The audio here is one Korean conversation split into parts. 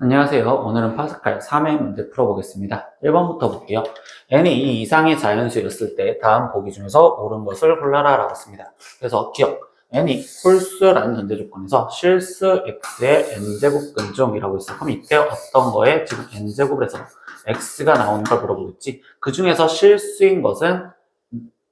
안녕하세요. 오늘은 파스칼 3회 문제 풀어보겠습니다. 1번부터 볼게요. n이 이 이상의 자연수였을 때 다음 보기 중에서 옳은 것을 골라라 라고 했습니다. 그래서 기억, n이 홀수라는 전제 조건에서 실수 x의 n제곱근 중이라고 했어요. 그럼 이때 어떤 거에 지금 n제곱을 해서 x가 나오는 걸 물어보겠지. 그 중에서 실수인 것은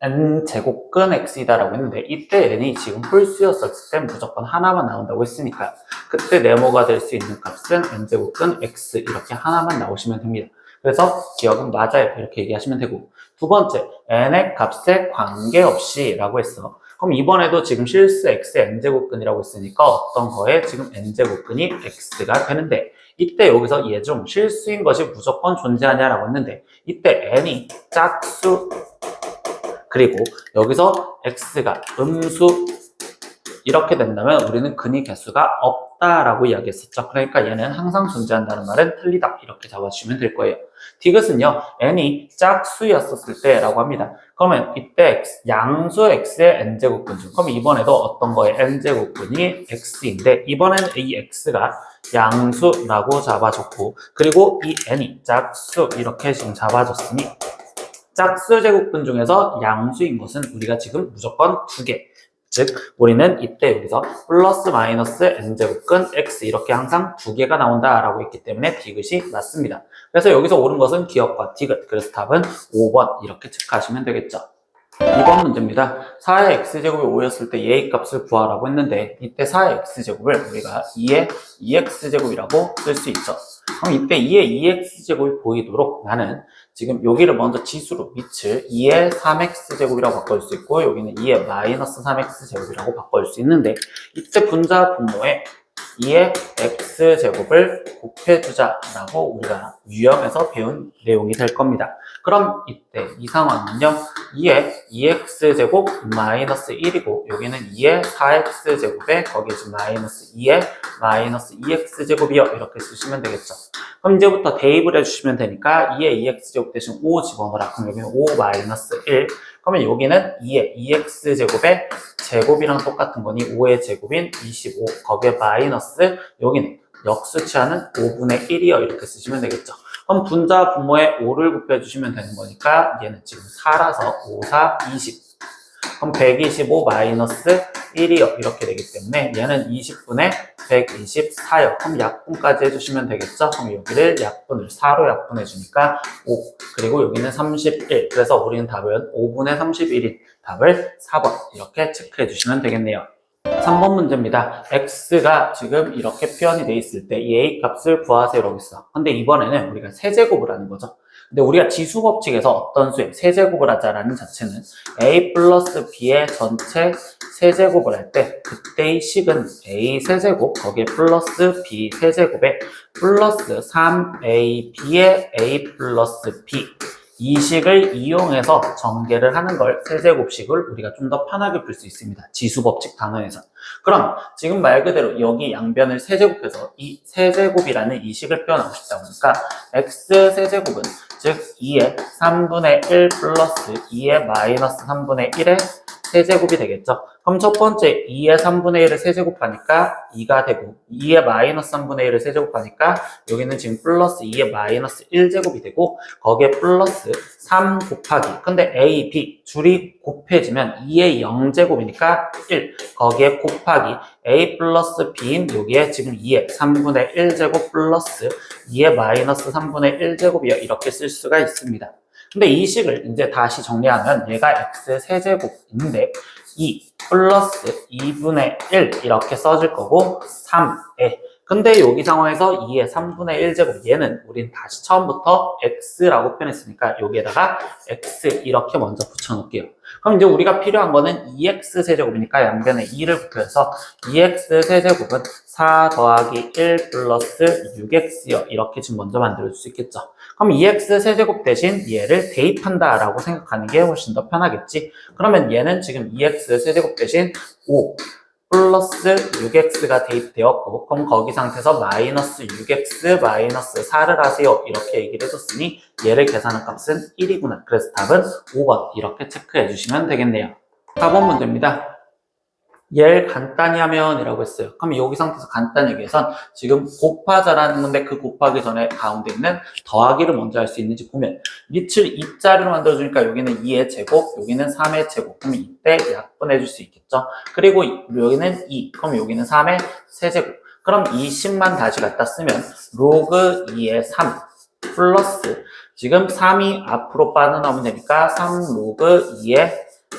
n제곱근 x이다라고 했는데 이때 n이 지금 홀수였을 때 무조건 하나만 나온다고 했으니까 그때 네모가 될 수 있는 값은 n제곱근 x 이렇게 하나만 나오시면 됩니다. 그래서 기억은 맞아요 이렇게 얘기하시면 되고, 두 번째 n의 값에 관계없이 라고 했어. 그럼 이번에도 지금 실수 x의 n제곱근이라고 했으니까 어떤 거에 지금 n제곱근이 x가 되는데, 이때 여기서 얘 중 실수인 것이 무조건 존재하냐라고 했는데 이때 n이 짝수 그리고 여기서 x가 음수 이렇게 된다면 우리는 근이 개수가 없다라고 이야기했었죠. 그러니까 얘는 항상 존재한다는 말은 틀리다 이렇게 잡아주시면 될 거예요. 디귿은요 n이 짝수였었을 때라고 합니다. 그러면 이때 양수 x의 n제곱근 중, 그럼 이번에도 어떤 거에 n제곱근이 x인데 이번에는 이 x가 양수라고 잡아줬고, 그리고 이 n이 짝수 이렇게 지금 잡아줬으니 짝수 제곱근 중에서 양수인 것은 우리가 지금 무조건 2개. 즉, 우리는 이때 여기서 플러스 마이너스 n제곱근 x 이렇게 항상 2개가 나온다라고 했기 때문에 디귿이 맞습니다. 그래서 여기서 옳은 것은 기억과 디귿. 그래서 답은 5번 이렇게 체크하시면 되겠죠. 2번 문제입니다. 4의 x제곱이 5였을 때 얘의 값을 구하라고 했는데 이때 4의 x제곱을 우리가 2의 2x제곱이라고 쓸 수 있죠. 그럼 이때 2의 2x제곱이 보이도록 나는 지금 여기를 먼저 지수로 밑을 2의 3x제곱이라고 바꿀 수 있고 여기는 2의 마이너스 3x제곱이라고 바꿀 수 있는데, 이때 분자 분모에 2의 x제곱을 곱해주자라고 우리가 유형에서 배운 내용이 될 겁니다. 그럼 이때 이 상황은요 2의 2x제곱 마이너스 1이고 여기는 2의 4x제곱에 거기에 지금 마이너스 2의 마이너스 2x제곱이요 이렇게 쓰시면 되겠죠. 그럼 이제부터 대입을 해주시면 되니까 2의 2x제곱 대신 5 집어넣어라. 그럼 여기는 5 마이너스 1. 그러면 여기는 2의 2x제곱의 제곱이랑 똑같은 거니 5의 제곱인 25, 거기에 마이너스 여기는 역수치하는 5분의 1이요 이렇게 쓰시면 되겠죠. 그럼 분자 분모에 5를 곱해주시면 되는 거니까 얘는 지금 4라서 5, 4, 20. 그럼 125 마이너스 1이요 이렇게 되기 때문에 얘는 20분의 124요. 그럼 약분까지 해주시면 되겠죠. 그럼 여기를 약분을 4로 약분해 주니까 5, 그리고 여기는 31. 그래서 우리는 답은 5분의 31인 답을 4번 이렇게 체크해 주시면 되겠네요. 3번 문제입니다. x가 지금 이렇게 표현이 돼 있을 때 얘의 값을 구하세요라고 했어. 근데 이번에는 우리가 세제곱을 하는 거죠. 근데 우리가 지수 법칙에서 어떤 수의 세제곱을 하자라는 자체는 a 플러스 b의 전체 세제곱을 할 때 그때의 식은 a 세제곱 거기에 플러스 b 세제곱에 플러스 3ab의 a 플러스 b 이 식을 이용해서 전개를 하는 걸 세제곱식을 우리가 좀 더 편하게 풀 수 있습니다. 지수법칙 단원에서. 그럼 지금 말 그대로 여기 양변을 세제곱해서 이 세제곱이라는 이 식을 표현하고 싶다 보니까 x 세제곱은 즉 2의 3분의 1 플러스 2의 마이너스 3분의 1의 세제곱이 되겠죠. 그럼 첫 번째 2의 3분의 1을 세제곱하니까 2가 되고 2의 마이너스 3분의 1을 세제곱하니까 여기는 지금 플러스 2의 마이너스 1제곱이 되고 거기에 플러스 3 곱하기, 근데 a, b 줄이 곱해지면 2의 0제곱이니까 1 거기에 곱하기 a 플러스 b인 여기에 지금 2의 3분의 1제곱 플러스 2의 마이너스 3분의 1제곱이요 이렇게 쓸 수가 있습니다. 근데 이 식을 이제 다시 정리하면 얘가 x 세제곱인데 2 플러스 2분의 1 이렇게 써질 거고 3에, 근데 여기 상황에서 2의 3분의 1제곱 얘는 우린 다시 처음부터 x라고 표현했으니까 여기에다가 x 이렇게 먼저 붙여놓을게요. 그럼 이제 우리가 필요한 거는 2x 세제곱이니까 양변에 2를 곱해서 2x 세제곱은 4 더하기 1 플러스 6x요 이렇게 지금 먼저 만들어줄 수 있겠죠. 그럼 2x 세제곱 대신 얘를 대입한다 라고 생각하는 게 훨씬 더 편하겠지. 그러면 얘는 지금 2x 세제곱 대신 5 플러스 6x가 대입되었고, 그럼 거기 상태에서 마이너스 6x 마이너스 4를 하세요 이렇게 얘기를 해줬으니 얘를 계산한 값은 1이구나. 그래서 답은 5번 이렇게 체크해 주시면 되겠네요. 4번 문제입니다. 얘를 간단히 하면 이라고 했어요. 그럼 여기 상태에서 간단히 얘기해서 지금 곱하자라는 건데 그 곱하기 전에 가운데 있는 더하기를 먼저 할 수 있는지 보면 밑을 2자리로 만들어주니까 여기는 2의 제곱, 여기는 3의 제곱. 그럼 이때 약분해 줄 수 있겠죠. 그리고 여기는 2, 그럼 여기는 3의 세제곱. 그럼 이 10만 다시 갖다 쓰면 로그 2의 3 플러스 지금 3이 앞으로 빠져나오면 되니까 3 로그 2의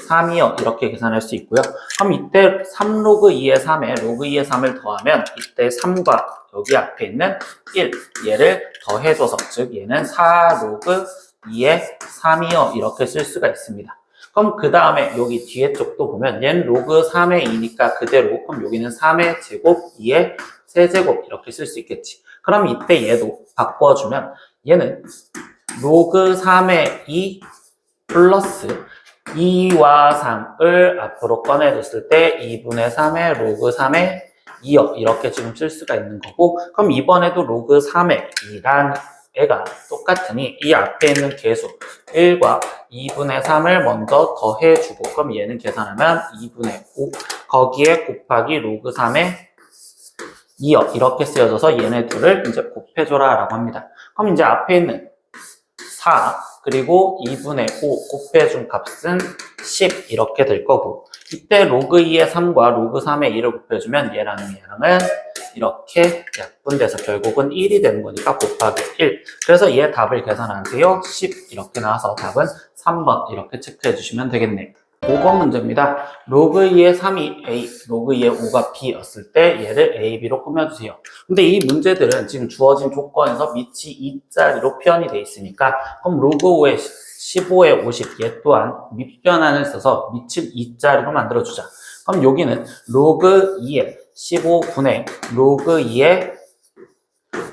3이요. 이렇게 계산할 수 있고요. 그럼 이때 3 로그 2의 3에 로그 2의 3을 더하면 이때 3과 여기 앞에 있는 1 얘를 더해줘서 즉 얘는 4 로그 2의 3이요. 이렇게 쓸 수가 있습니다. 그럼 그 다음에 여기 뒤에 쪽도 보면 얘는 로그 3의 2니까 그대로 그럼 여기는 3의 제곱 2의 세제곱 이렇게 쓸 수 있겠지. 그럼 이때 얘도 바꿔주면 얘는 로그 3의 2 플러스 2와 3을 앞으로 꺼내줬을 때 2분의 3의 로그 3의 2요. 이렇게 지금 쓸 수가 있는 거고 그럼 이번에도 로그 3의 2란 애가 똑같으니 이 앞에 있는 계수 1과 2분의 3을 먼저 더해주고 그럼 얘는 계산하면 2분의 5 거기에 곱하기 로그 3의 2요. 이렇게 쓰여져서 얘네 둘을 이제 곱해줘라 라고 합니다. 그럼 이제 앞에 있는 4 그리고 2분의 5 곱해준 값은 10 이렇게 될 거고 이때 로그 2의 3과 로그 3의 2를 곱해주면 얘랑은 이렇게 약분돼서 결국은 1이 되는 거니까 곱하기 1 그래서 얘 답을 계산하세요. 10 이렇게 나와서 답은 3번 이렇게 체크해 주시면 되겠네요. 5번 문제입니다. 로그 2의 3이 A, 로그 2의 5가 B였을 때 얘를 A, B로 꾸며주세요. 근데 이 문제들은 지금 주어진 조건에서 밑이 2자리로 표현이 돼 있으니까 그럼 로그 5의 15의 50, 얘 또한 밑변환을 써서 밑을 2자리로 만들어주자. 그럼 여기는 로그 2의 15분의 로그 2의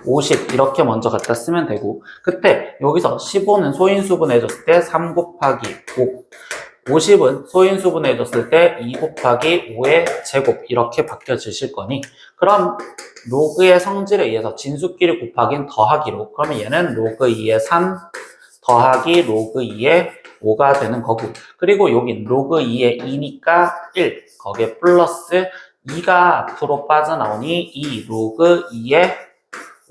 50 이렇게 먼저 갖다 쓰면 되고 그때 여기서 15는 소인수분해줬을 때 3 곱하기 5 50은 소인수분해 줬을 때 2 곱하기 5의 제곱 이렇게 바뀌어지실 거니 그럼 로그의 성질에 의해서 진수끼리 곱하기는 더하기로 그러면 얘는 로그 2의 3 더하기 로그 2의 5가 되는 거고 그리고 여긴 로그 2의 2니까 1 거기에 플러스 2가 앞으로 빠져나오니 2 로그 2의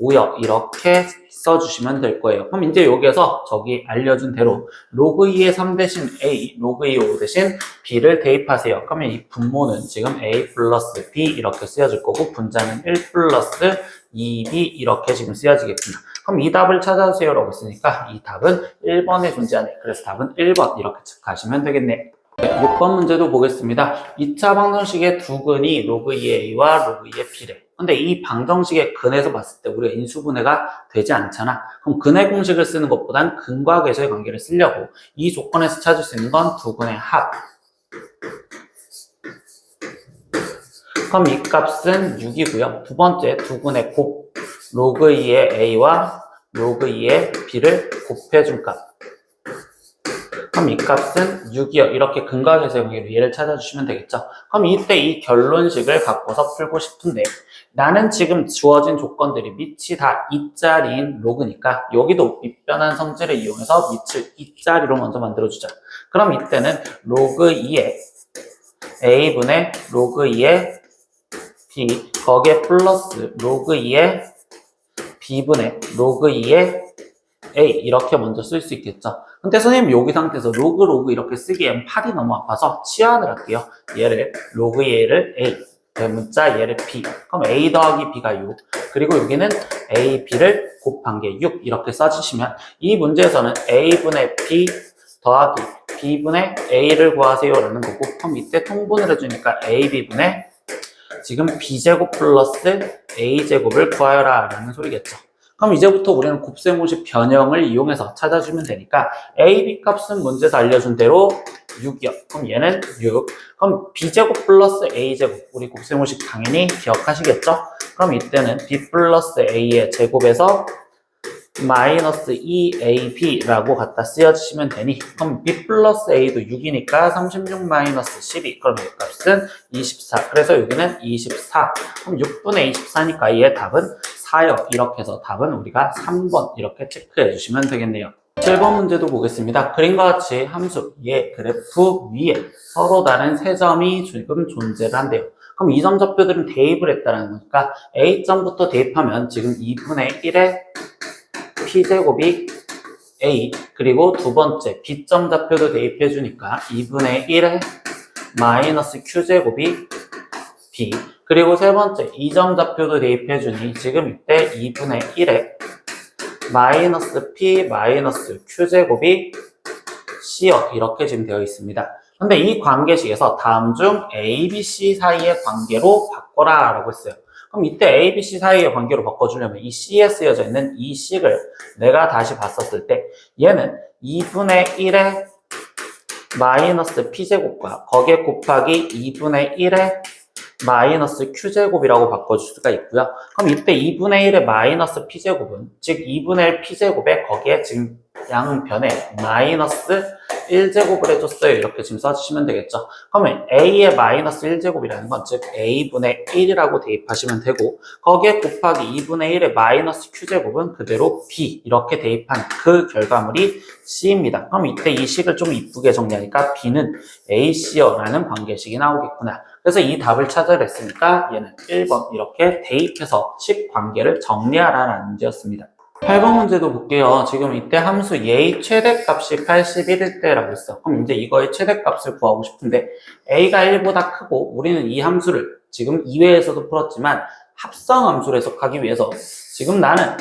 5요. 이렇게 써주시면 될 거예요. 그럼 이제 여기에서 저기 알려준 대로 로그 2의 3 대신 A, 로그 2의 5 대신 B를 대입하세요. 그러면 이 분모는 지금 A 플러스 B 이렇게 쓰여질 거고 분자는 1 플러스 2B 이렇게 지금 쓰여지겠구나. 그럼 이 답을 찾아주세요 라고 했으니까 이 답은 1번에 존재하네. 그래서 답은 1번 이렇게 가시면 되겠네. 6번 문제도 보겠습니다. 2차 방정식의 두 근이 로그 2의 A와 로그 2의 B래. 근데 이 방정식의 근에서 봤을 때 우리가 인수분해가 되지 않잖아. 그럼 근의 공식을 쓰는 것보단 근과 계수의 관계를 쓰려고 이 조건에서 찾을 수 있는 건 두 근의 합. 그럼 이 값은 6이고요. 두 번째 두 근의 곱. 로그 2의 A와 로그 2의 B를 곱해준 값. 그럼 이 값은 6이요. 이렇게 근과 계수의 관계로 얘를 찾아주시면 되겠죠. 그럼 이때 이 결론식을 갖고서 풀고 싶은데 나는 지금 주어진 조건들이 밑이 다 2자리인 로그니까 여기도 밑변환 성질을 이용해서 밑을 2자리로 먼저 만들어주자. 그럼 이때는 로그 2의 A분의 로그 2의 B 거기에 플러스 로그 2의 B분의 로그 2의 A 이렇게 먼저 쓸 수 있겠죠. 근데 선생님 여기 상태에서 로그 이렇게 쓰기엔 팔이 너무 아파서 치환을 할게요. 얘를 로그 얘를 A 대문자 얘를 B 그럼 A 더하기 B가 6 그리고 여기는 A, B를 곱한 게 6 이렇게 써주시면 이 문제에서는 A분의 B 더하기 B분의 A를 구하세요 라는 거고 그럼 이때 통분을 해주니까 A, B분의 지금 B제곱 플러스 A제곱을 구하여라 라는 소리겠죠. 그럼 이제부터 우리는 곱셈공식 변형을 이용해서 찾아주면 되니까 A, B 값은 문제에서 알려준 대로 6이요. 그럼 얘는 6. 그럼 B제곱 플러스 A제곱. 우리 곱셈공식 당연히 기억하시겠죠? 그럼 이때는 B 플러스 A의 제곱에서 마이너스 2AB라고 갖다 쓰여주시면 되니 그럼 B 플러스 A도 6이니까 36 마이너스 12 그럼 이 값은 24 그래서 여기는 24 그럼 6분의 24니까 얘의 답은 4요 이렇게 해서 답은 우리가 3번 이렇게 체크해 주시면 되겠네요. 7번 문제도 보겠습니다. 그림과 같이 함수 얘 그래프 위에 서로 다른 세 점이 지금 존재를 한대요. 그럼 이 점 좌표들은 대입을 했다는 거니까 A점부터 대입하면 지금 2분의 1의 P제곱이 A, 그리고 두 번째 B점 좌표도 대입해 주니까 2분의 1의 마이너스 Q제곱이 B, 그리고 세 번째 이점 좌표도 대입해 주니 지금 이때 2분의 1의 마이너스 P 마이너스 Q제곱이 C요. 이렇게 지금 되어 있습니다. 근데 이 관계식에서 다음 중 A, B, C 사이의 관계로 바꿔라 라고 했어요. 그럼 이때 A, B, C 사이의 관계로 바꿔주려면 이 C에 쓰여져 있는 이 식을 내가 다시 봤었을 때 얘는 2분의 1의 마이너스 P제곱과 거기에 곱하기 2분의 1의 마이너스 Q제곱이라고 바꿔줄 수가 있고요. 그럼 이때 2분의 1의 마이너스 P제곱은 즉 2분의 1 P제곱에 거기에 지금 양변에 마이너스 1제곱을 해줬어요. 이렇게 지금 써주시면 되겠죠. 그러면 A의 마이너스 1제곱이라는 건 즉 A분의 1이라고 대입하시면 되고 거기에 곱하기 2분의 1의 마이너스 Q제곱은 그대로 B 이렇게 대입한 그 결과물이 C입니다. 그럼 이때 이 식을 좀 이쁘게 정리하니까 B는 AC여라는 관계식이 나오겠구나. 그래서 이 답을 찾아냈으니까 얘는 1번 이렇게 대입해서 식 관계를 정리하라는 문제였습니다. 8번 문제도 볼게요. 지금 이때 함수 A의 최대값이 81일 때라고 했어. 그럼 이제 이거의 최대값을 구하고 싶은데 A가 1보다 크고 우리는 이 함수를 지금 2회에서도 풀었지만 합성 함수로 해석하기 위해서 지금 나는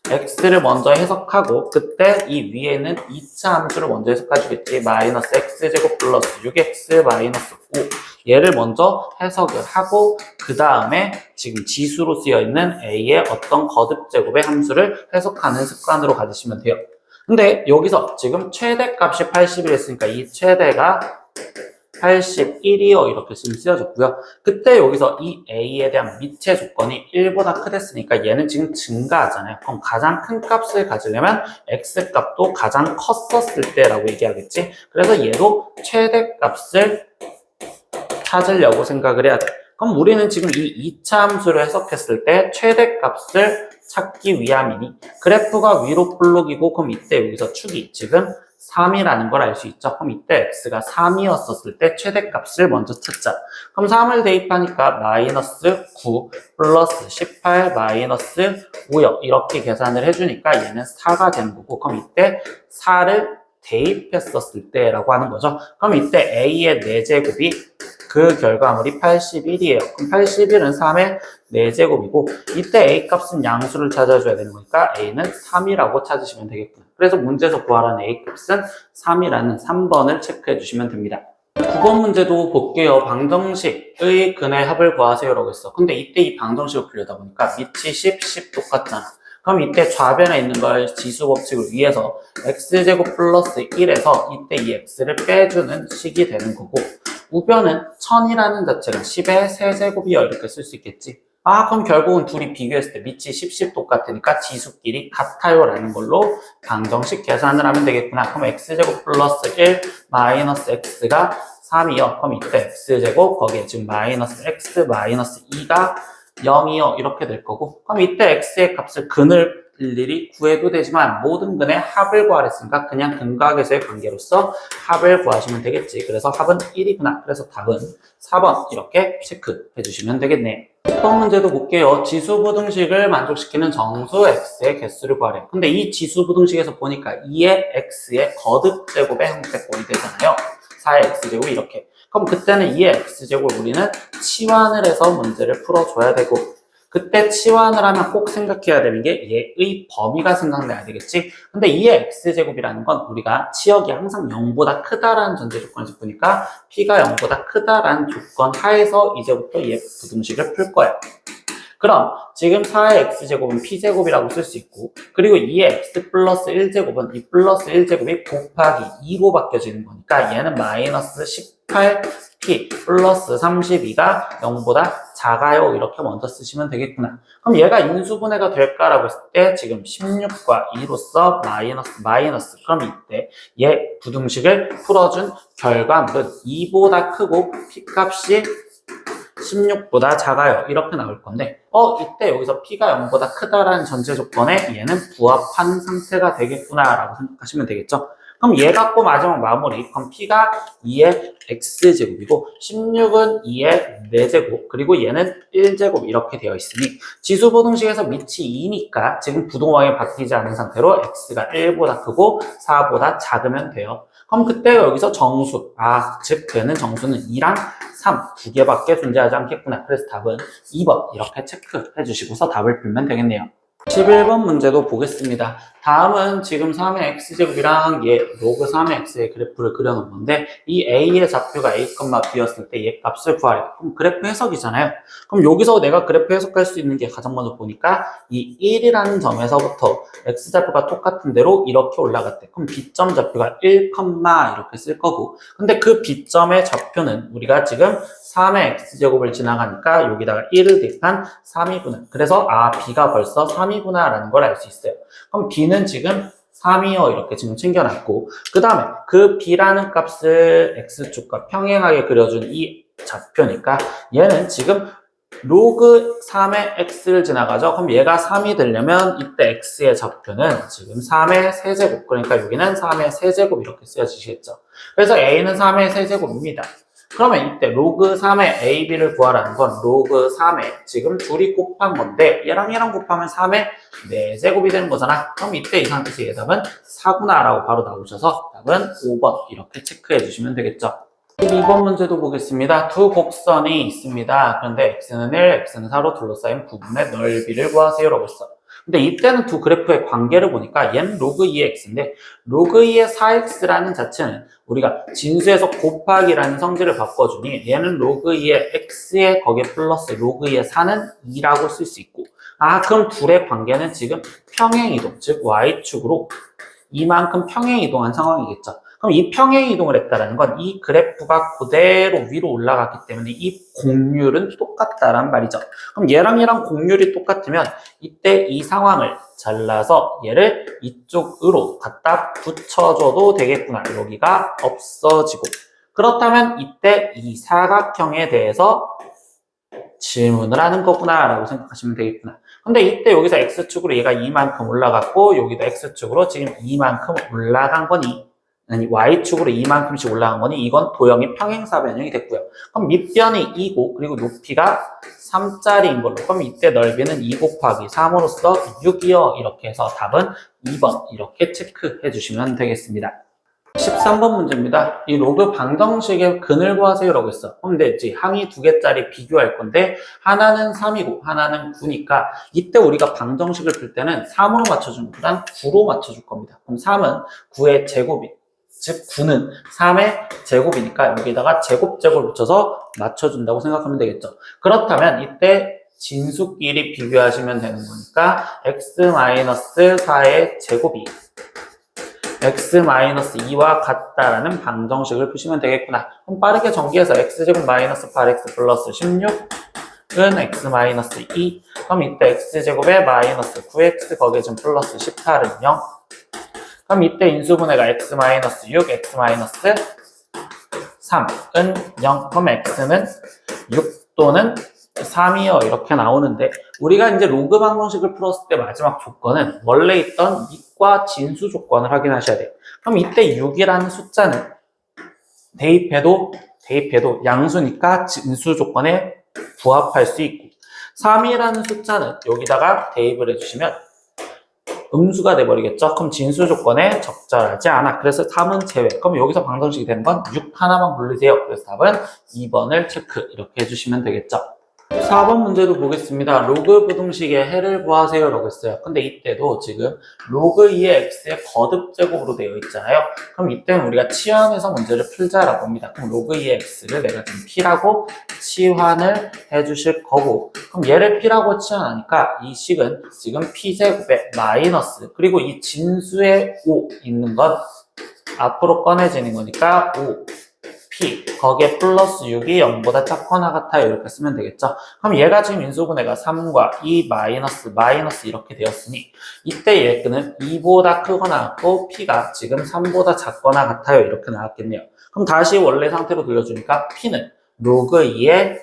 x를 먼저 해석하고 그때 이 위에는 2차 함수를 먼저 해석해주겠지. 마이너스 x제곱 플러스 6x 마이너스 5 얘를 먼저 해석을 하고 그 다음에 지금 지수로 쓰여있는 a의 어떤 거듭제곱의 함수를 해석하는 습관으로 가지시면 돼요. 근데 여기서 지금 최대값이 80이 했으니까 이 최대가 81이요 이렇게 지금 쓰여졌고요. 그때 여기서 이 A에 대한 미체 조건이 1보다 크댔으니까 얘는 지금 증가하잖아요. 그럼 가장 큰 값을 가지려면 X값도 가장 컸었을 때라고 얘기하겠지. 그래서 얘도 최대값을 찾으려고 생각을 해야 돼. 그럼 우리는 지금 이 2차 함수를 해석했을 때 최대값을 찾기 위함이니 그래프가 위로 볼록이고 그럼 이때 여기서 축이 지금 3이라는 걸 알 수 있죠. 그럼 이때 x가 3이었었을 때 최대값을 먼저 찾자. 그럼 3을 대입하니까 마이너스 9 플러스 18 마이너스 5요. 이렇게 계산을 해주니까 얘는 4가 되는 거고 그럼 이때 4를 대입했었을 때라고 하는 거죠. 그럼 이때 a의 4제곱이 그 결과물이 81이에요. 그럼 81은 3의 4제곱이고 이때 a 값은 양수를 찾아줘야 되는 거니까 a는 3이라고 찾으시면 되겠구나. 그래서 문제에서 구하라는 a 값은 3이라는 3번을 체크해 주시면 됩니다. 9번 문제도 볼게요. 방정식의 근의 합을 구하세요 라고 했어. 근데 이때 이 방정식을 풀려다 보니까 밑이 10 똑같잖아. 그럼 이때 좌변에 있는 걸 지수 법칙을 위해서 x제곱 플러스 1에서 이때 이 x를 빼주는 식이 되는 거고 우변은 1000이라는 자체가 10의 세제곱이요 이렇게 쓸 수 있겠지. 그럼 결국은 둘이 비교했을 때 밑이 10 똑같으니까 지수끼리 같아요 라는 걸로 방정식 계산을 하면 되겠구나. 그럼 x제곱 플러스 1 마이너스 x가 3이요. 그럼 이때 x제곱 거기에 지금 마이너스 x 마이너스 2가 0이요 이렇게 될 거고 그럼 이때 x의 값을 근을 일일이 구해도 되지만 모든 근의 합을 구하랬으니까 그냥 근각에서의 관계로서 합을 구하시면 되겠지. 그래서 합은 1이구나. 그래서 답은 4번 이렇게 체크해 주시면 되겠네요. 10번 문제도 볼게요. 지수부등식을 만족시키는 정수 x의 개수를 구하래요. 근데 이 지수부등식에서 보니까 2의 x의 거듭제곱의 형태꼴이 되잖아요. 4의 x제곱 이렇게. 그럼 그때는 2의 x제곱을 우리는 치환을 해서 문제를 풀어줘야 되고 그때 치환을 하면 꼭 생각해야 되는 게 얘의 범위가 생각나야 되겠지. 근데 2의 x제곱이라는 건 우리가 치역이 항상 0보다 크다라는 전제 조건에서 보니까 p가 0보다 크다라는 조건 하에서 이제부터 얘 부등식을 풀 거야. 그럼 지금 4의 x제곱은 p제곱이라고 쓸 수 있고 그리고 2의 x 플러스 1제곱은 이 플러스 1제곱이 곱하기 2로 바뀌어지는 거니까 얘는 마이너스 18p 플러스 32가 0보다 작아요 이렇게 먼저 쓰시면 되겠구나. 그럼 얘가 인수분해가 될까라고 했을 때 지금 16과 2로서 마이너스 그럼 이때 얘 부등식을 풀어준 결과물은 2보다 크고 p 값이 16보다 작아요. 이렇게 나올 건데 이때 여기서 P가 0보다 크다라는 전제 조건에 얘는 부합한 상태가 되겠구나라고 생각하시면 되겠죠. 그럼 얘 갖고 마지막 마무리. 그럼 P가 2의 X제곱이고 16은 2의 4제곱 그리고 얘는 1제곱 이렇게 되어 있으니 지수보등식에서 밑이 2니까 지금 부동항이 바뀌지 않은 상태로 X가 1보다 크고 4보다 작으면 돼요. 그럼 그때 여기서 정수, 즉 되는 정수는 2랑 3 두 개밖에 존재하지 않겠구나. 그래서 답은 2번 이렇게 체크해 주시고서 답을 풀면 되겠네요. 11번 문제도 보겠습니다. 다음은 지금 3의 x제곱이랑 얘 로그 3의 x의 그래프를 그려놓은 건데 이 a의 좌표가 a, b였을 때 얘 값을 구하래요. 그럼 그래프 해석이잖아요. 그럼 여기서 내가 그래프 해석할 수 있는 게 가장 먼저 보니까 이 1이라는 점에서부터 x좌표가 똑같은 대로 이렇게 올라갔대. 그럼 b점 좌표가 1, 이렇게 쓸 거고 근데 그 b점의 좌표는 우리가 지금 3의 x제곱을 지나가니까 여기다가 1을 대입한 3이구나. 그래서 b가 벌써 3이구나 라는 걸 알 수 있어요. 그럼 b는 지금 3이요 이렇게 지금 챙겨놨고 그 다음에 그 b라는 값을 x축과 평행하게 그려준 이 좌표니까 얘는 지금 로그 3의 x를 지나가죠. 그럼 얘가 3이 되려면 이때 x의 좌표는 지금 3의 세제곱 그러니까 여기는 3의 세제곱 이렇게 쓰여지시겠죠. 그래서 a는 3의 세제곱입니다. 그러면 이때 로그 3의 a, b를 구하라는 건 로그 3의 지금 둘이 곱한 건데 얘랑 얘랑 곱하면 3의 4제곱이 되는 거잖아. 그럼 이때 이 상태에서 얘 답은 4구나 라고 바로 나오셔서 답은 5번 이렇게 체크해 주시면 되겠죠. 12번 문제도 보겠습니다. 두 곡선이 있습니다. 그런데 x는 1, x는 4로 둘러싸인 부분의 넓이를 구하세요라고 했어. 근데 이때는 두 그래프의 관계를 보니까 얘는 로그 2의 x인데 로그 2의 4x라는 자체는 우리가 진수에서 곱하기라는 성질을 바꿔주니 얘는 로그 2의 x에 거기에 플러스 로그 2의 4는 2라고 쓸 수 있고 그럼 둘의 관계는 지금 평행이동 즉 y축으로 이만큼 평행이동한 상황이겠죠. 그럼 이 평행이동을 했다는 건 이 그래프가 그대로 위로 올라갔기 때문에 이 곡률은 똑같다란 말이죠. 그럼 얘랑 얘랑 곡률이 똑같으면 이때 이 상황을 잘라서 얘를 이쪽으로 갖다 붙여줘도 되겠구나. 여기가 없어지고 그렇다면 이때 이 사각형에 대해서 질문을 하는 거구나 라고 생각하시면 되겠구나. 근데 이때 여기서 x축으로 얘가 이만큼 올라갔고 여기도 x축으로 지금 이만큼 올라간 거니 아니 y축으로 이만큼씩 올라간 거니 이건 도형이 평행사 변형이 됐고요. 그럼 밑변이 2고 그리고 높이가 3짜리인 걸로 그럼 이때 넓이는 2 곱하기 3으로써 6이요. 이렇게 해서 답은 2번 이렇게 체크해 주시면 되겠습니다. 13번 문제입니다. 이 로그 방정식의 근을 구하세요라고 했어. 근데 이제 항이 두 개짜리 비교할 건데 하나는 3이고 하나는 9니까 이때 우리가 방정식을 풀 때는 3으로 맞춰주는 것보단 9로 맞춰줄 겁니다. 그럼 3은 9의 제곱이 즉 9는 3의 제곱이니까 여기다가 제곱을 붙여서 맞춰준다고 생각하면 되겠죠. 그렇다면 이때 진수끼리 비교하시면 되는 거니까 x-4의 제곱이 x-2와 같다라는 방정식을 푸시면 되겠구나. 그럼 빠르게 전개해서 x제곱 마이너스 8x 플러스 16은 x-2 그럼 이때 x제곱에 마이너스 9x 거기에 좀 플러스 18은 0 그럼 이때 인수분해가 x-6, x-3은 0 그럼 x는 6 또는 3이요 이렇게 나오는데 우리가 이제 로그 방정식을 풀었을 때 마지막 조건은 원래 있던 밑과 진수 조건을 확인하셔야 돼요. 그럼 이때 6이라는 숫자는 대입해도 양수니까 진수 조건에 부합할 수 있고 3이라는 숫자는 여기다가 대입을 해주시면 음수가 돼버리겠죠. 그럼 진수 조건에 적절하지 않아. 그래서 3은 제외. 그럼 여기서 방정식이 되는 건 6 하나만 고르세요. 그래서 답은 2번을 체크 이렇게 해주시면 되겠죠. 4번 문제도 보겠습니다. 로그 부등식의 해를 구하세요 라고 했어요. 근데 이때도 지금 로그 2의 x의 거듭제곱으로 되어 있잖아요. 그럼 이때는 우리가 치환해서 문제를 풀자라고 합니다. 그럼 로그 2의 x를 내가 지금 p라고 치환을 해주실 거고 그럼 얘를 p라고 치환하니까 이 식은 지금 p제곱에 마이너스 그리고 이 진수에 5 있는 건 앞으로 꺼내지는 거니까 5 P 거기에 플러스 6이 0보다 작거나 같아요 이렇게 쓰면 되겠죠. 그럼 얘가 지금 인수분해가 3과 2 마이너스 이렇게 되었으니 이때 얘는 2보다 크거나 같고 P가 지금 3보다 작거나 같아요 이렇게 나왔겠네요. 그럼 다시 원래 상태로 돌려주니까 P는 로그 2의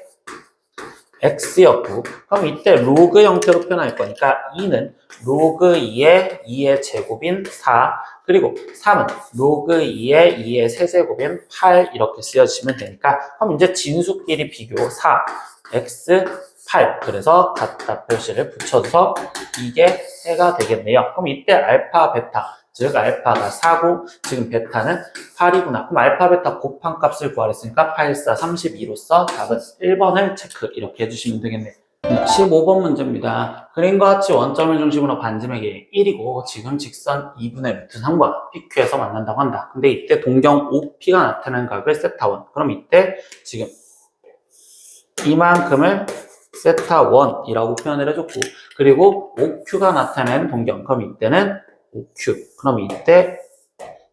x였고, 그럼 이때 로그 형태로 표현할 거니까 2는 로그 2의 2의 제곱인 4, 그리고 3은 로그 2의 2의 세제곱인 8 이렇게 쓰여주시면 되니까, 그럼 이제 진수끼리 비교 4, x, 8 그래서 같다 표시를 붙여줘서 이게 해가 되겠네요. 그럼 이때 알파, 베타, 즉 알파가 4고 지금 베타는 8이구나. 그럼 알파, 베타 곱한 값을 구하랬으니까 8, 4, 32로서 답은 1번을 체크 이렇게 해주시면 되겠네요. 15번 문제입니다. 그림과 같이 원점을 중심으로 반지름의 1이고 지금 직선 2분의 루트 3과 PQ에서 만난다고 한다. 근데 이때 동경 OP가 나타나는 각을 세타1. 그럼 이때 지금 이만큼을 세타1이라고 표현을 해줬고, 그리고 OQ가 나타내는 동경. 그럼 이때는 OQ. 그럼 이때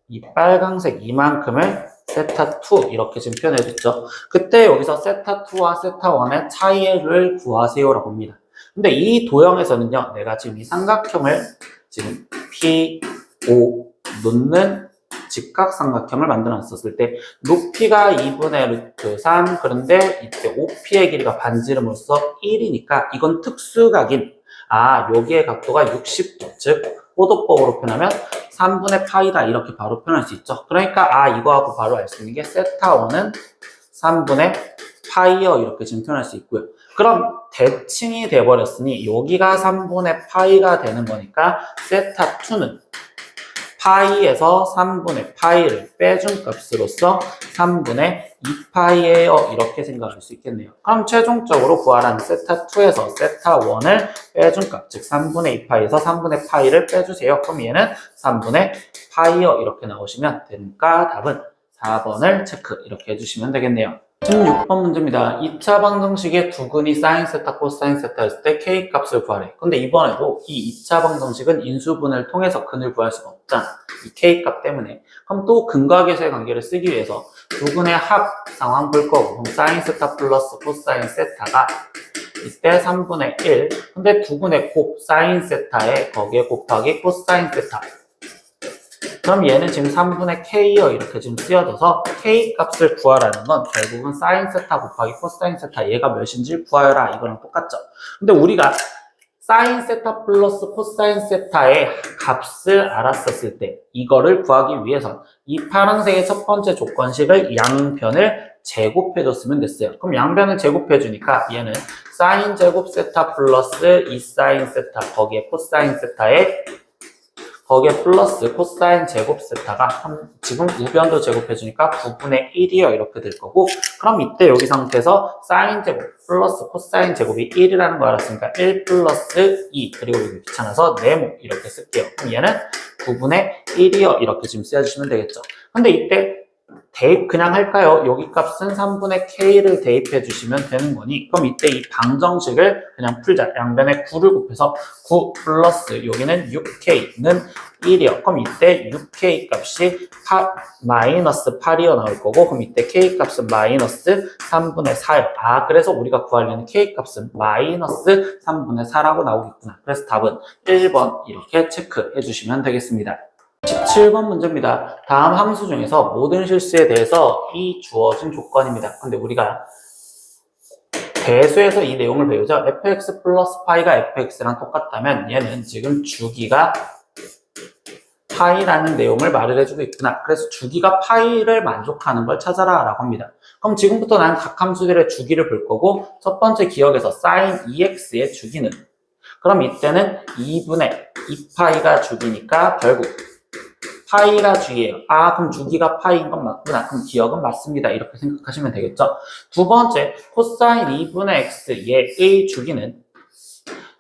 이 빨강색 이만큼을 세타2 이렇게 지금 표현해줬죠. 그때 여기서 세타2와 세타1의 차이를 구하세요라고 합니다. 근데 이 도형에서는요, 내가 지금 이 삼각형을 지금 P, O 놓는 직각삼각형을 만들어 놨었을 때 높이가 2분의 루트 3, 그런데 이때 OP의 길이가 반지름으로서 1이니까 이건 특수각인, 여기의 각도가 60도, 즉 호도법으로 표현하면 3분의 파이다 이렇게 바로 표현할 수 있죠. 그러니까 이거하고 바로 알 수 있는 게 세타1은 3분의 파이어 이렇게 지금 표현할 수 있고요. 그럼 대칭이 돼버렸으니 여기가 3분의 파이가 되는 거니까 세타2는 파이에서 3분의 파이를 빼준 값으로서 3분의 2파이예요. 이렇게 생각할 수 있겠네요. 그럼 최종적으로 구하라는 세타2에서 세타1을 빼준 값, 즉 3분의 2파이에서 3분의 파이를 빼주세요. 그럼 얘는 3분의 파이요. 이렇게 나오시면 되니까 답은 4번을 체크 이렇게 해주시면 되겠네요. 16번 문제입니다. 2차 방정식의 두근이 사인 세타, 코사인 세타였을 때 K 값을 구하래. 근데 이번에도 이 2차 방정식은 인수분해를 통해서 근을 구할 수가 없잖아. 이 K 값 때문에. 그럼 또 근과 계수의 관계를 쓰기 위해서 두근의 합 상황 볼 거고, 그럼 사인 세타 플러스 코사인 세타가 이때 3분의 1. 근데 두근의 곱 사인 세타에 거기에 곱하기 코사인 세타. 그럼 얘는 지금 3분의 K요 이렇게 지금 쓰여져서 K 값을 구하라는 건 결국은 사인 세타 곱하기 코사인 세타 얘가 몇인지 구하여라 이거랑 똑같죠. 근데 우리가 사인 세타 플러스 코사인 세타의 값을 알았었을 때 이거를 구하기 위해선 이 파란색의 첫 번째 조건식을 양변을 제곱해줬으면 됐어요. 그럼 양변을 제곱해주니까 얘는 사인 제곱 세타 플러스 2사인 세타 거기에 코사인 세타에 거기에 플러스 코사인 제곱 세타가 지금 우변도 제곱해주니까 9분의 1이요 이렇게 될 거고, 그럼 이때 여기 상태에서 사인 제곱 플러스 코사인 제곱이 1이라는 거 알았으니까 1 플러스 2 그리고 여기 귀찮아서 네모 이렇게 쓸게요. 그럼 얘는 9분의 1이요 이렇게 지금 쓰여주시면 되겠죠. 근데 이때 대입 그냥 할까요? 여기 값은 3분의 K를 대입해 주시면 되는 거니, 그럼 이때 이 방정식을 그냥 풀자. 양변에 9를 곱해서 9 플러스 여기는 6K는 1이요. 그럼 이때 6K 값이 마이너스 8이어 나올 거고, 그럼 이때 K 값은 마이너스 3분의 4요. 그래서 우리가 구하려는 K 값은 마이너스 3분의 4라고 나오겠구나. 그래서 답은 1번 이렇게 체크해 주시면 되겠습니다. 17번 문제입니다. 다음 함수 중에서 모든 실수에 대해서 이 주어진 조건입니다. 근데 우리가 배수에서 이 내용을 배우죠. fx 플러스 파이가 fx랑 똑같다면 얘는 지금 주기가 파이라는 내용을 말을 해주고 있구나. 그래서 주기가 파이를 만족하는 걸 찾아라 라고 합니다. 그럼 지금부터 나는 각 함수들의 주기를 볼 거고, 첫 번째 기억에서 sin 2x의 주기는, 그럼 이때는 2분의 2파이가 주기니까 결국 파이가 주기예요. 그럼 주기가 파이인 건 맞구나. 그럼 기억은 맞습니다. 이렇게 생각하시면 되겠죠. 두 번째, 코사인 2분의 x의 주기는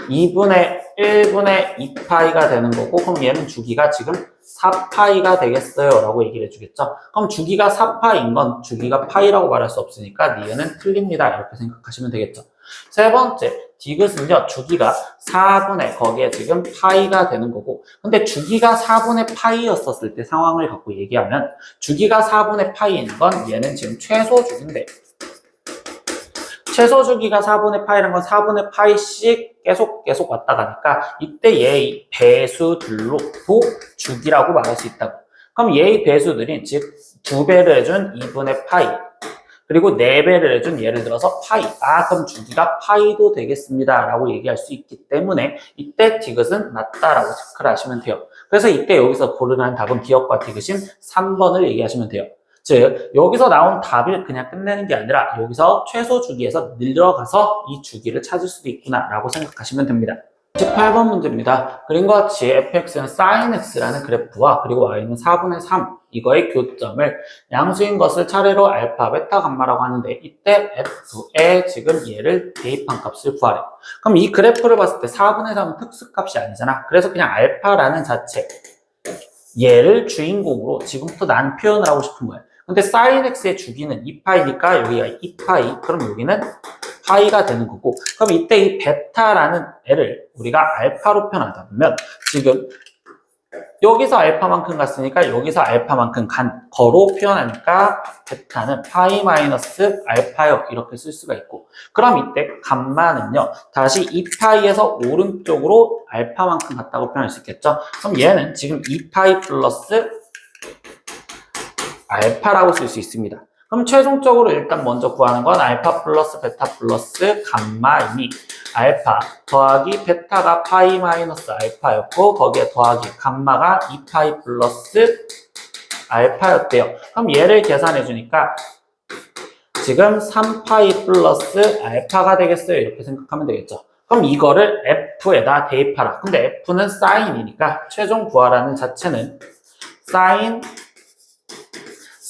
2분의 1분의 2파이가 되는 거고, 그럼 얘는 주기가 지금 4파이가 되겠어요 라고 얘기를 해주겠죠. 그럼 주기가 4파이인 건 주기가 파이라고 말할 수 없으니까 니은은 틀립니다 이렇게 생각하시면 되겠죠. 세 번째, 디귿은요 주기가 4분의 거기에 지금 파이가 되는 거고, 근데 주기가 4분의 파이였었을 때 상황을 갖고 얘기하면 주기가 4분의 파이인 건 얘는 지금 최소 주기인데, 최소 주기가 4분의 파이라는 건 4분의 파이씩 계속 왔다 가니까 이때 얘의 배수들로도 주기라고 말할 수 있다고. 그럼 얘의 배수들이 즉 2배를 해준 2분의 파이, 그리고 4배를 해준 예를 들어서 파이. 그럼 주기가 파이도 되겠습니다. 라고 얘기할 수 있기 때문에 이때 디귿은 낮다라고 체크를 하시면 돼요. 그래서 이때 여기서 고르는 답은 기억과 디귿인 3번을 얘기하시면 돼요. 즉 여기서 나온 답을 그냥 끝내는 게 아니라 여기서 최소 주기에서 늘려가서 이 주기를 찾을 수도 있구나 라고 생각하시면 됩니다. 18번 문제입니다. 그림과 같이 fx는 sin x라는 그래프와 그리고 y는 4분의 3 이거의 교점을 양수인 것을 차례로 알파, 베타, 감마라고 하는데 이때 f에 지금 얘를 대입한 값을 구하래. 그럼 이 그래프를 봤을 때 4분의 3은 특수값이 아니잖아. 그래서 그냥 알파라는 자체 얘를 주인공으로 지금부터 난 표현을 하고 싶은 거야. 근데 sin x의 주기는 2파이니까 여기가 2파이, 그럼 여기는 파이가 되는 거고, 그럼 이때 이 베타라는 애를 우리가 알파로 표현하다 보면 지금 여기서 알파만큼 갔으니까 여기서 알파만큼 간 거로 표현하니까 베타는 파이 마이너스 알파요 이렇게 쓸 수가 있고, 그럼 이때 감마는요 다시 2파이에서 오른쪽으로 알파만큼 갔다고 표현할 수 있겠죠. 그럼 얘는 지금 2파이 플러스 알파라고 쓸 수 있습니다. 그럼 최종적으로 일단 먼저 구하는 건 알파 플러스 베타 플러스 감마이니 알파 더하기 베타가 파이 마이너스 알파였고 거기에 더하기 감마가 2파이 플러스 알파였대요. 그럼 얘를 계산해 주니까 지금 3파이 플러스 알파가 되겠어요. 이렇게 생각하면 되겠죠. 그럼 이거를 f에다 대입하라. 근데 f는 사인이니까 최종 구하라는 자체는 사인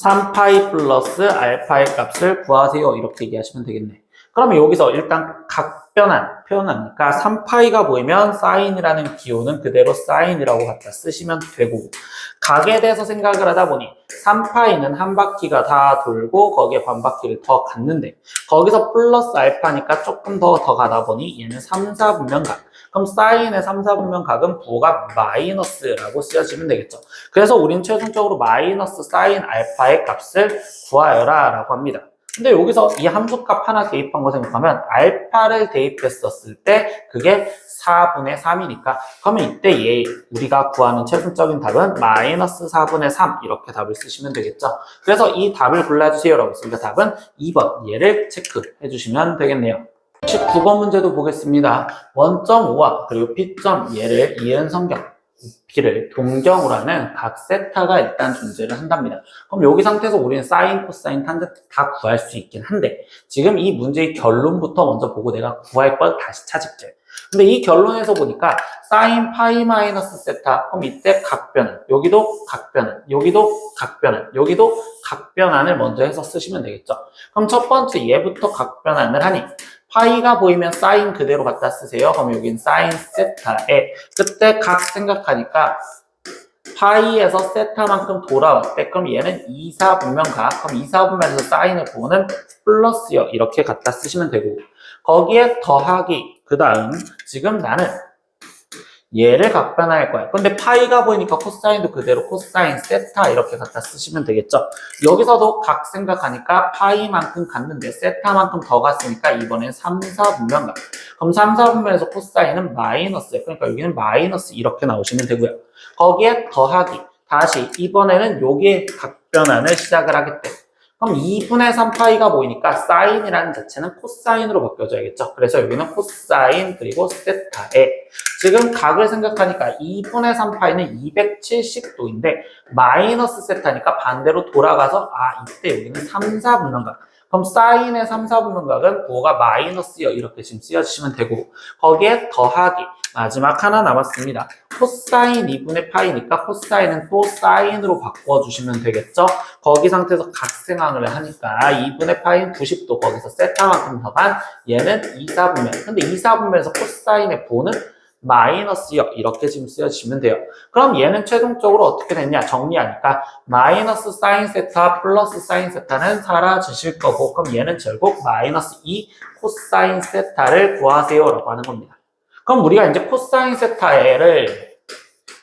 3파이 플러스 알파의 값을 구하세요. 이렇게 얘기하시면 되겠네. 그러면 여기서 일단 각변환 표현하니까 3파이가 보이면 사인이라는 기호는 그대로 사인이라고 갖다 쓰시면 되고, 각에 대해서 생각을 하다 보니 3파이는 한 바퀴가 다 돌고 거기에 반 바퀴를 더 갔는데 거기서 플러스 알파니까 조금 더 가다 보니 얘는 3, 4분면 각. 그럼 사인의 3, 4분면 각은 부호가 마이너스라고 쓰여지면 되겠죠. 그래서 우린 최종적으로 마이너스 사인 알파의 값을 구하여라 라고 합니다. 근데 여기서 이 함수값 하나 대입한 거 생각하면 알파를 대입했었을 때 그게 4분의 3이니까 그러면 이때 우리가 구하는 최종적인 답은 마이너스 4분의 3 이렇게 답을 쓰시면 되겠죠. 그래서 이 답을 골라주세요 라고 했으니까 답은 2번 얘를 체크해 주시면 되겠네요. 19번 문제도 보겠습니다. 원점 O와 그리고 P점얘를 이은성경 P를 동경으로 하는 각 세타가 일단 존재를 한답니다. 그럼 여기 상태에서 우리는 사인, 코사인, 탄젠트 다 구할 수 있긴 한데 지금 이 문제의 결론부터 먼저 보고 내가 구할 걸 다시 찾을게. 근데 이 결론에서 보니까 사인 파이 마이너스 세타, 그럼 이때 각변환, 여기도 각변환, 여기도 각변환, 여기도 각변환을 먼저 해서 쓰시면 되겠죠. 그럼 첫 번째 얘부터 각변환을 하니 파이가 보이면 사인 그대로 갖다 쓰세요. 그럼 여긴 사인 세타에 그때 각 생각하니까 파이에서 세타만큼 돌아왔대. 그럼 얘는 2, 4분면 각. 그럼 2, 4분면에서 사인을 보는 플러스요. 이렇게 갖다 쓰시면 되고 거기에 더하기 그 다음 지금 나는 얘를 각변할 거야. 근데 파이가 보이니까 코사인도 그대로 코사인 세타 이렇게 갖다 쓰시면 되겠죠. 여기서도 각 생각하니까 파이만큼 갔는데 세타만큼 더 갔으니까 이번엔 3, 4분면 각. 그럼 3, 4분면에서 코사인은 마이너스예요. 그러니까 여기는 마이너스 이렇게 나오시면 되고요. 거기에 더하기 다시 이번에는 요게 각변환을 시작을 하겠대. 그럼 2분의 3파이가 보이니까 사인이라는 자체는 코사인으로 바뀌어져야겠죠. 그래서 여기는 코사인 그리고 세타에 지금 각을 생각하니까 2분의 3파이는 270도인데 마이너스 세타니까 반대로 돌아가서 이때 여기는 3, 4분면 각. 그럼 사인의 3, 4분면 각은 부호가 마이너스요. 이렇게 지금 쓰여주시면 되고 거기에 더하기 마지막 하나 남았습니다. 코사인 2분의 파이니까 코사인은 또 사인으로 바꿔주시면 되겠죠. 거기 상태에서 각생항을 하니까 2분의 파이는 90도 거기서 세타만큼 더 간 얘는 2, 4분면. 근데 2, 4분면에서 코사인의 부호는 마이너스요. 이렇게 지금 쓰여주시면 돼요. 그럼 얘는 최종적으로 어떻게 됐냐 정리하니까 마이너스 사인 세타 플러스 사인 세타는 사라지실 거고 그럼 얘는 결국 마이너스 2 코사인 세타를 구하세요 라고 하는 겁니다. 그럼 우리가 이제 코사인 세타를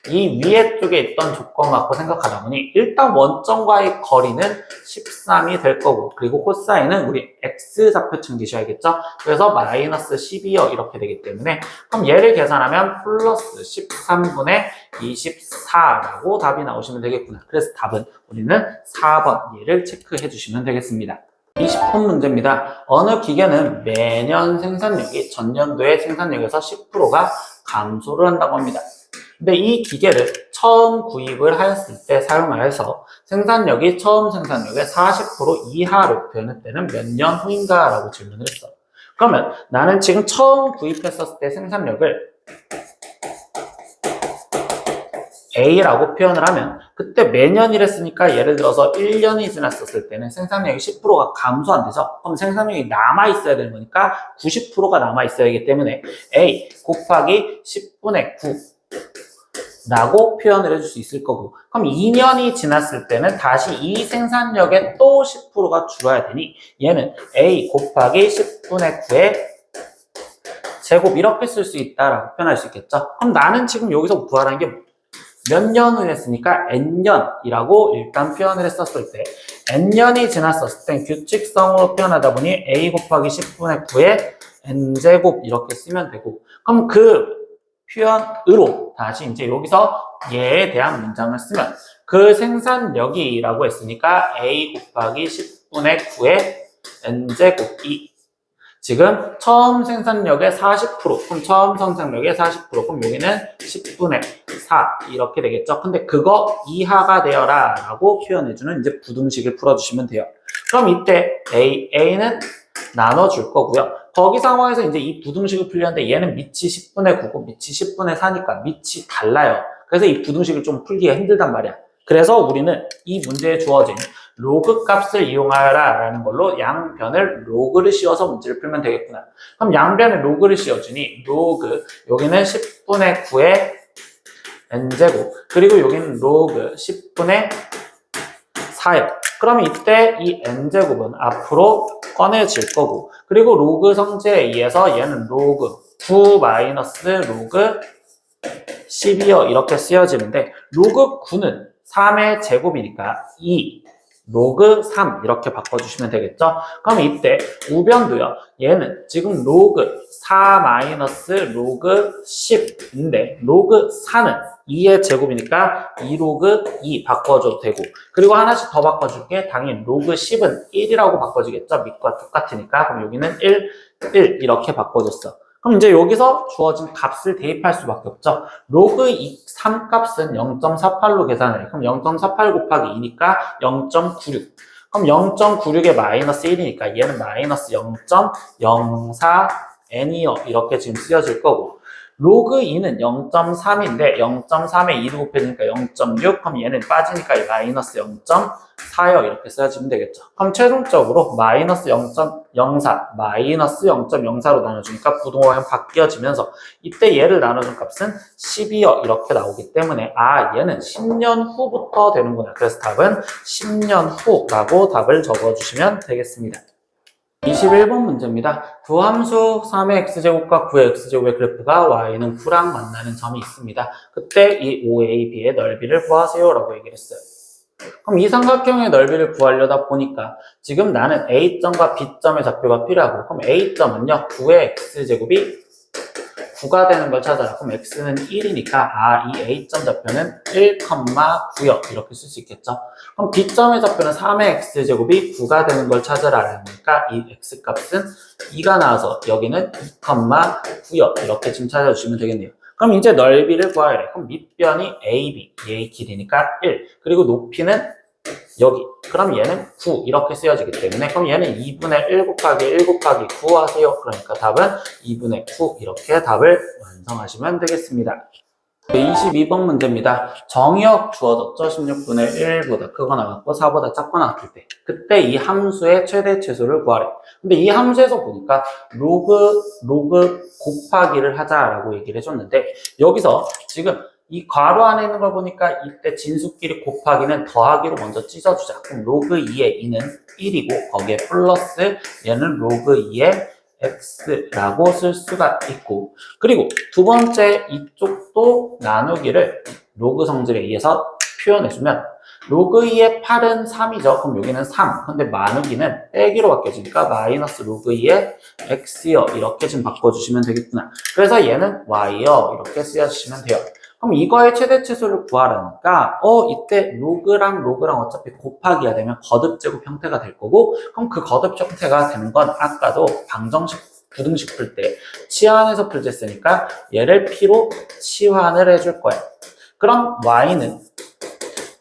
이 위에 쪽에 있던 조건 갖고 생각하다 보니 일단 원점과의 거리는 13이 될 거고 그리고 코사인은 우리 x좌표 챙기셔야겠죠. 그래서 마이너스 12요 이렇게 되기 때문에 그럼 얘를 계산하면 플러스 13분의 24라고 답이 나오시면 되겠구나. 그래서 답은 우리는 4번 얘를 체크해 주시면 되겠습니다. 20분 문제입니다. 어느 기계는 매년 생산력이 전년도의 생산력에서 10%가 감소를 한다고 합니다. 근데 이 기계를 처음 구입을 하였을 때 사용하여서 생산력이 처음 생산력의 40% 이하로 되는 때는 몇 년 후인가? 라고 질문을 했어. 그러면 나는 지금 처음 구입했었을 때 생산력을 A라고 표현을 하면 그때 매년 이랬으니까 예를 들어서 1년이 지났었을 때는 생산력이 10%가 감소 안 되죠. 그럼 생산력이 남아있어야 되는 거니까 90%가 남아있어야 하기 때문에 A 곱하기 10분의 9 라고 표현을 해줄 수 있을 거고, 그럼 2년이 지났을 때는 다시 이 생산력에 또 10%가 줄어야 되니 얘는 A 곱하기 10분의 9의 제곱 이렇게 쓸 수 있다라고 표현할 수 있겠죠. 그럼 나는 지금 여기서 구하라는 게 몇 년을 했으니까 n년이라고 일단 표현을 했었을 때 n년이 지났었을 땐 규칙성으로 표현하다 보니 A 곱하기 10분의 9의 n제곱 이렇게 쓰면 되고, 그럼 그 표현으로 다시 이제 여기서 얘에 대한 문장을 쓰면 그 생산력이라고 했으니까 A 곱하기 10분의 9의 n제곱이 지금 처음 생산력의 40%, 그럼 처음 생산력의 40%, 그럼 여기는 10분의 4 이렇게 되겠죠. 근데 그거 이하가 되어라 라고 표현해주는 이제 부등식을 풀어주시면 돼요. 그럼 이때 A는 나눠줄 거고요. 거기 상황에서 이제 이 부등식을 풀렸는데 얘는 밑이 10분의 9고 밑이 10분의 4니까 밑이 달라요. 그래서 이 부등식을 좀 풀기가 힘들단 말이야. 그래서 우리는 이 문제에 주어진 로그 값을 이용하라 라는 걸로 양변을 로그를 씌워서 문제를 풀면 되겠구나. 그럼 양변에 로그를 씌워주니 로그 여기는 10분의 9의 n제곱 그리고 여기는 로그 10분의 4요. 그러면 이때 이 n제곱은 앞으로 꺼내질 거고, 그리고 로그 성질에 의해서 얘는 로그 9 마이너스 로그 12요 이렇게 쓰여지는데 로그 9는 3의 제곱이니까 2 로그 3 이렇게 바꿔주시면 되겠죠. 그럼 이때 우변도요. 얘는 지금 로그 4 마이너스 로그 10인데 로그 4는 2의 제곱이니까 2로그 2 바꿔줘도 되고, 그리고 하나씩 더 바꿔줄게. 당연히 로그 10은 1이라고 바꿔주겠죠. 밑과 똑같으니까. 그럼 여기는 1 이렇게 바꿔줬어. 그럼 이제 여기서 주어진 값을 대입할 수밖에 없죠. 로그 3 값은 0.48로 계산을 해. 그럼 0.48 곱하기 2니까 0.96. 그럼 0.96에 마이너스 1이니까 얘는 마이너스 0.04n이요. 이렇게 지금 쓰여질 거고, 로그 2는 0.3인데 0.3에 2를 곱해주니까 0.6. 그럼 얘는 빠지니까 마이너스 0.4요. 이렇게 써주면 되겠죠. 그럼 최종적으로 마이너스 0.04, 마이너스 0.04로 나눠주니까 부동호가 바뀌어지면서 이때 얘를 나눠준 값은 12요. 이렇게 나오기 때문에 얘는 10년 후부터 되는구나. 그래서 답은 10년 후라고 답을 적어주시면 되겠습니다. 21번 문제입니다. 두 함수 3의 x제곱과 9의 x제곱의 그래프가 y는 9랑 만나는 점이 있습니다. 그때 이 OAB의 넓이를 구하세요 라고 얘기를 했어요. 그럼 이 삼각형의 넓이를 구하려다 보니까 지금 나는 A점과 B점의 좌표가 필요하고, 그럼 A점은요 9의 x제곱이 9가 되는 걸 찾아라. 그럼 x는 1이니까 이 A점 좌표는 1,9요. 이렇게 쓸 수 있겠죠. 그럼 B점의 좌표는 3의 x제곱이 9가 되는 걸 찾아라. 그러니까 이 x값은 2가 나와서 여기는 2,9요. 이렇게 지금 찾아주시면 되겠네요. 그럼 이제 넓이를 구해야 돼. 그럼 밑변이 AB, 얘의 길이니까 1. 그리고 높이는 여기. 그럼 얘는 9 이렇게 쓰여지기 때문에 그럼 얘는 2분의 1 곱하기 1 곱하기 9 하세요. 그러니까 답은 2분의 9 이렇게 답을 완성하시면 되겠습니다. 22번 문제입니다. 정의역 주어졌죠. 16분의 1보다 크거나 같고 4보다 작거나 같을 때 그때 이 함수의 최대 최소를 구하래. 근데 이 함수에서 보니까 로그 곱하기를 하자라고 얘기를 해줬는데 여기서 지금 이 괄호 안에 있는 걸 보니까 이때 진수끼리 곱하기는 더하기로 먼저 찢어주자. 그럼 로그 2의 2는 1이고 거기에 플러스 얘는 로그 2의 x라고 쓸 수가 있고, 그리고 두 번째 이쪽도 나누기를 로그 성질에 의해서 표현해주면 로그 2의 8은 3이죠. 그럼 여기는 3. 근데 나누기는 빼기로 바뀌어지니까 마이너스 로그 2의 x요. 이렇게 지금 바꿔주시면 되겠구나. 그래서 얘는 y요. 이렇게 쓰여주시면 돼요. 그럼 이거의 최대 최소를 구하라니까 이때 로그랑 어차피 곱하기가 되면 거듭제곱 형태가 될 거고, 그럼 그 거듭 형태가 되는 건 아까도 방정식 부등식 풀 때 치환해서 풀 때 쓰니까 얘를 p로 치환을 해줄 거야. 그럼 y는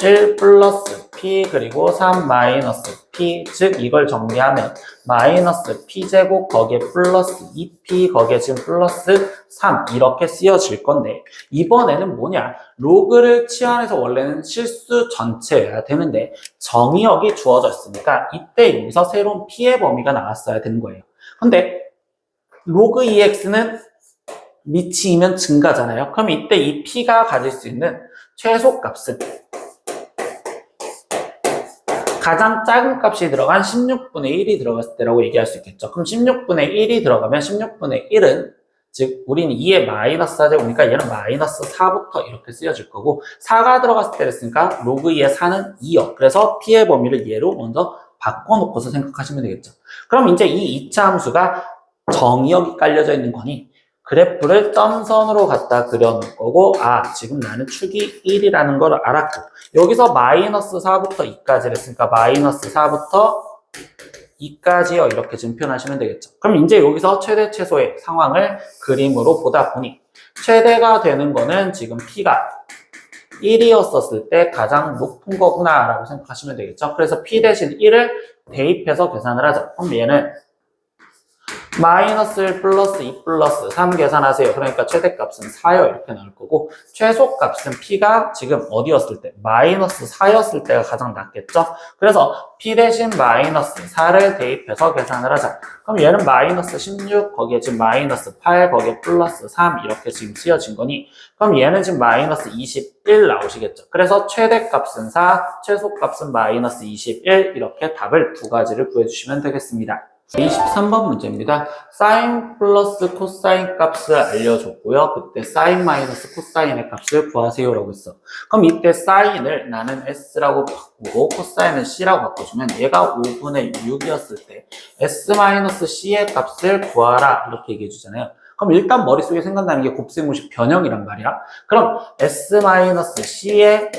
1 플러스 p 그리고 3 마이너스 p, 즉 이걸 정리하면 마이너스 p제곱 거기에 플러스 2p 거기에 지금 플러스 3 이렇게 쓰여질 건데, 이번에는 뭐냐, 로그를 치환해서 원래는 실수 전체여야 되는데 정의역이 주어져 있으니까 이때 여기서 새로운 p의 범위가 나왔어야 되는 거예요. 근데 로그 ex는 미치이면 증가잖아요. 그럼 이때 이 p가 가질 수 있는 최소값은 가장 작은 값이 들어간 16분의 1이 들어갔을 때라고 얘기할 수 있겠죠. 그럼 16분의 1이 들어가면 16분의 1은 즉 우리는 2의 마이너스 4제곱이니까 얘는 마이너스 4부터 이렇게 쓰여질 거고, 4가 들어갔을 때 했으니까 로그 2의 4는 2요. 그래서 p의 범위를 얘로 먼저 바꿔놓고서 생각하시면 되겠죠. 그럼 이제 이 2차 함수가 정의역이 깔려져 있는 거니 그래프를 점선으로 갖다 그려놓을 거고, 지금 나는 축이 1이라는 걸 알았고, 여기서 마이너스 4부터 2까지 했으니까 마이너스 4부터 2까지요. 이렇게 지금 표현하시면 되겠죠. 그럼 이제 여기서 최대 최소의 상황을 그림으로 보다 보니 최대가 되는 거는 지금 p가 1이었었을 때 가장 높은 거구나 라고 생각하시면 되겠죠. 그래서 p 대신 1을 대입해서 계산을 하죠. 그럼 얘는 마이너스 1 플러스 2 플러스 3 계산하세요. 그러니까 최대값은 4요. 이렇게 나올 거고, 최소값은 p가 지금 어디였을 때? 마이너스 4였을 때가 가장 낫겠죠? 그래서 p 대신 마이너스 4를 대입해서 계산을 하자. 그럼 얘는 마이너스 16, 거기에 지금 마이너스 8, 거기에 플러스 3 이렇게 지금 쓰여진 거니, 그럼 얘는 지금 마이너스 21 나오시겠죠? 그래서 최대값은 4, 최소값은 마이너스 21, 이렇게 답을 두 가지를 구해주시면 되겠습니다. 23번 문제입니다. 사인 플러스 코사인 값을 알려줬고요. 그때 사인 마이너스 코사인의 값을 구하세요 라고 했어. 그럼 이때 사인을 나는 S라고 바꾸고 코사인을 C라고 바꿔주면 얘가 5분의 6이었을 때 S 마이너스 C의 값을 구하라 이렇게 얘기해 주잖아요. 그럼 일단 머릿속에 생각나는 게 곱셈공식 변형이란 말이야. 그럼 S 마이너스 C의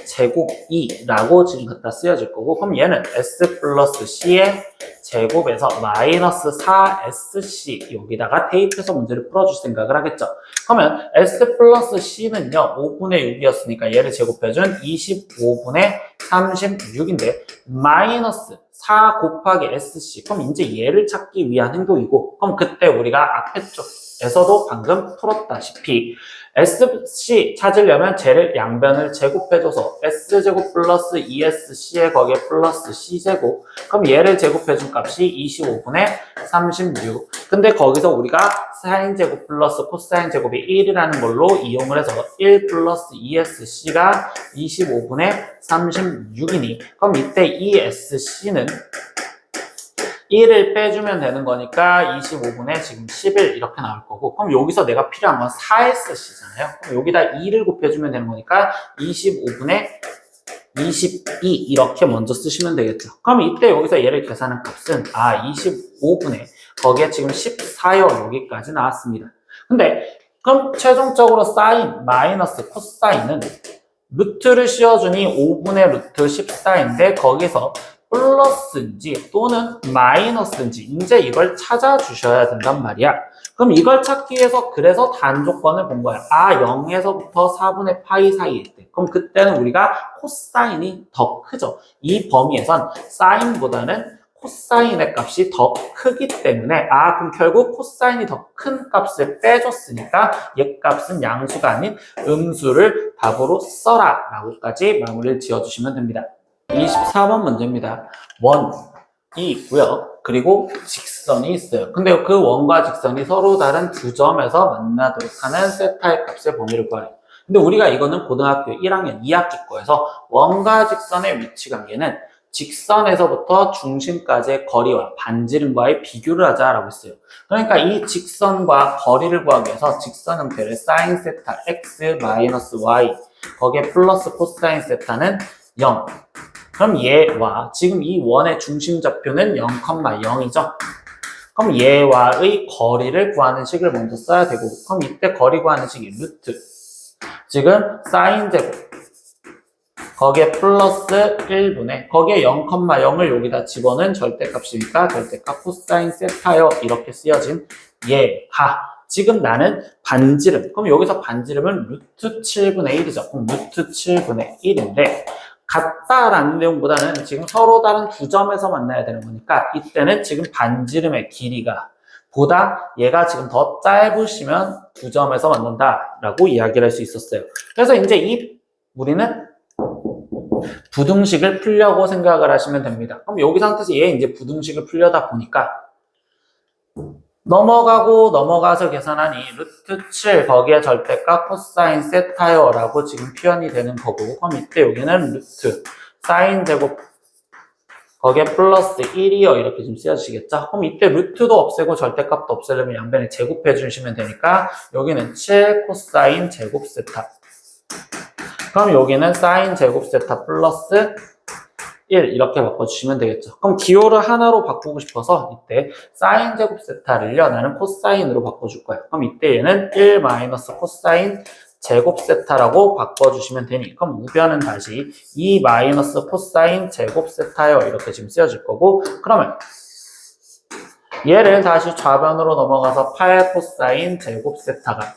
제곱 2라고 지금 갖다 쓰여질 거고, 그럼 얘는 S 플러스 C의 제곱에서 마이너스 4SC 여기다가 대입해서 문제를 풀어줄 생각을 하겠죠. 그러면 S 플러스 C는요 5분의 6이었으니까 얘를 제곱해준 25분의 36인데 마이너스 4 곱하기 SC, 그럼 이제 얘를 찾기 위한 행동이고, 그럼 그때 우리가 앞에 쪽에서도 방금 풀었다시피 SC 찾으려면 쟤를 양변을 제곱해줘서 S제곱 플러스 2SC에 거기에 플러스 C제곱, 그럼 얘를 제곱해준 값이 25분의 36. 근데 거기서 우리가 사인제곱 플러스 코사인제곱이 1이라는 걸로 이용을 해서 1 플러스 2SC가 25분의 36이니, 그럼 이때 2SC는 1을 빼주면 되는 거니까 25분의 지금 11 이렇게 나올 거고, 그럼 여기서 내가 필요한 건 4SC잖아요. 그럼 여기다 2를 곱해주면 되는 거니까 25분의 22 이렇게 먼저 쓰시면 되겠죠. 그럼 이때 여기서 얘를 계산한 값은 25분의 거기에 지금 14요 여기까지 나왔습니다. 근데 그럼 최종적으로 사인 마이너스 코사인은 루트를 씌워주니 5분의 루트 14인데 거기서 플러스인지 또는 마이너스인지 이제 이걸 찾아주셔야 된단 말이야. 그럼 이걸 찾기 위해서 그래서 단조건을 본 거야. 0에서부터 4분의 파이 사이일 때. 그럼 그때는 우리가 코사인이 더 크죠. 이 범위에선 사인보다는 코사인의 값이 더 크기 때문에 그럼 결국 코사인이 더 큰 값을 빼줬으니까 얘 값은 양수가 아닌 음수를 답으로 써라 라고까지 마무리를 지어주시면 됩니다. 24번 문제입니다. 원이 있고요. 그리고 직선이 있어요. 근데 그 원과 직선이 서로 다른 두 점에서 만나도록 하는 세타의 값의 범위를 구하래요. 근데 우리가 이거는 고등학교 1학년 2학기 거에서 원과 직선의 위치 관계는 직선에서부터 중심까지의 거리와 반지름과의 비교를 하자라고 했어요. 그러니까 이 직선과 거리를 구하기 위해서 직선 형태를 사인 세타 x 마이너스 y 거기에 플러스 코사인 세타는 0. 그럼 얘와 지금 이 원의 중심 좌표는 0,0이죠. 그럼 얘와의 거리를 구하는 식을 먼저 써야 되고, 그럼 이때 거리 구하는 식이 루트. 지금 사인 제곱 거기에 플러스 1분의 거기에 0,0을 여기다 집어넣은 절대값이니까 절대값 코사인 세타요 이렇게 쓰여진 얘가 지금 나는 반지름 그럼 여기서 반지름은 루트 7분의 1이죠. 그럼 루트 7분의 1인데 같다라는 내용보다는 지금 서로 다른 두 점에서 만나야 되는 거니까 이때는 지금 반지름의 길이가 보다 얘가 지금 더 짧으시면 두 점에서 만난다라고 이야기를 할 수 있었어요. 그래서 이제 우리는 부등식을 풀려고 생각을 하시면 됩니다. 그럼 여기 상태에서 얘 이제 부등식을 풀려다 보니까 넘어가서 계산하니 루트 7 거기에 절대값 코사인 세타요 라고 지금 표현이 되는 거고 그럼 이때 여기는 루트 사인 제곱 거기에 플러스 1이요 이렇게 좀 쓰여지겠죠. 그럼 이때 루트도 없애고 절대값도 없애려면 양변에 제곱해 주시면 되니까 여기는 7 코사인 제곱 세타 그럼 여기는 사인 제곱 세타 플러스 1 이렇게 바꿔주시면 되겠죠. 그럼 기호를 하나로 바꾸고 싶어서 이때 사인 제곱 세타를요 나는 코사인으로 바꿔줄 거예요. 그럼 이때 얘는 1 마이너스 코사인 제곱 세타라고 바꿔주시면 되니 그럼 우변은 다시 2 마이너스 코사인 제곱 세타요 이렇게 지금 쓰여질 거고 그러면 얘를 다시 좌변으로 넘어가서 8 코사인 제곱 세타가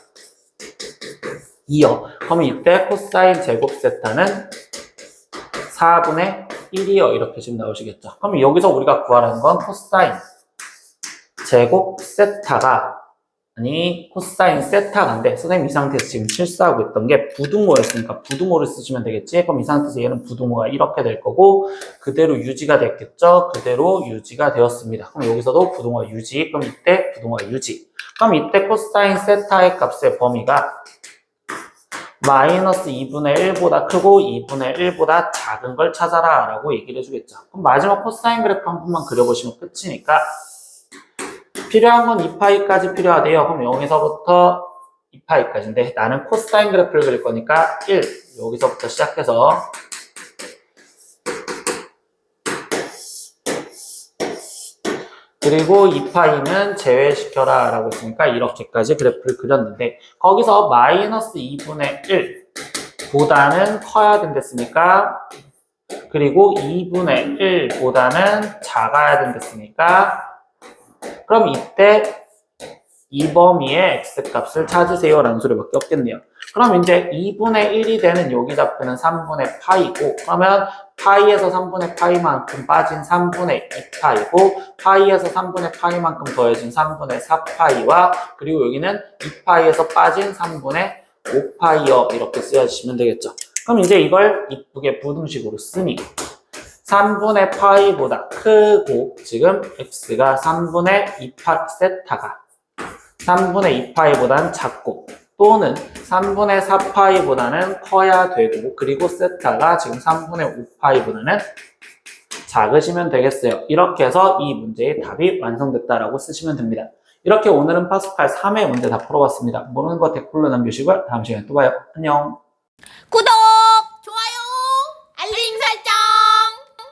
2요. 그럼 이때 코사인 제곱 세타는 4분의 1이요. 이렇게 지금 나오시겠죠. 그럼 여기서 우리가 구하라는 건 코사인 제곱 세타가 아니 코사인 세타가인데 선생님 이 상태에서 지금 실수하고 있던 게 부등호였으니까 부등호를 쓰시면 되겠지. 그럼 이 상태에서 얘는 부등호가 이렇게 될 거고 그대로 유지가 됐겠죠. 그대로 유지가 되었습니다. 그럼 여기서도 부등호가 유지. 그럼 이때 부등호가 유지. 그럼 이때 코사인 세타의 값의 범위가 마이너스 2분의 1보다 크고 2분의 1보다 작은 걸 찾아라 라고 얘기를 해주겠죠. 그럼 마지막 코사인 그래프 한 번만 그려보시면 끝이니까 필요한 건 2파이까지 필요하대요. 그럼 여기서부터 2파이까지인데 나는 코사인 그래프를 그릴 거니까 1 여기서부터 시작해서 그리고 2파이는 제외시켜라 라고 했으니까 이렇게까지 그래프를 그렸는데 거기서 마이너스 2분의 1 보다는 커야 된댔으니까 그리고 2분의 1 보다는 작아야 된댔으니까 그럼 이때 이 범위의 x값을 찾으세요 라는 소리밖에 없겠네요. 그럼 이제 2분의 1이 되는 여기 잡표는 3분의 파이고 그러면 파이에서 3분의 파이만큼 빠진 3분의 2파이고 파이에서 3분의 파이만큼 더해진 3분의 4파이와 그리고 여기는 2파이에서 빠진 3분의 5파이요 이렇게 쓰여주시면 되겠죠. 그럼 이제 이걸 이쁘게 부등식으로 쓰니 3분의 파이보다 크고 지금 x가 3분의 2파 세타가 3분의 2파이보다는 작고 또는 3분의 4파이보다는 커야 되고 그리고 세타가 지금 3분의 5파이보다는 작으시면 되겠어요. 이렇게 해서 이 문제의 답이 완성됐다라고 쓰시면 됩니다. 이렇게 오늘은 파스칼 3회 문제 다 풀어봤습니다. 모르는 거 댓글로 남겨주시고요. 다음 시간에 또 봐요. 안녕. 구독!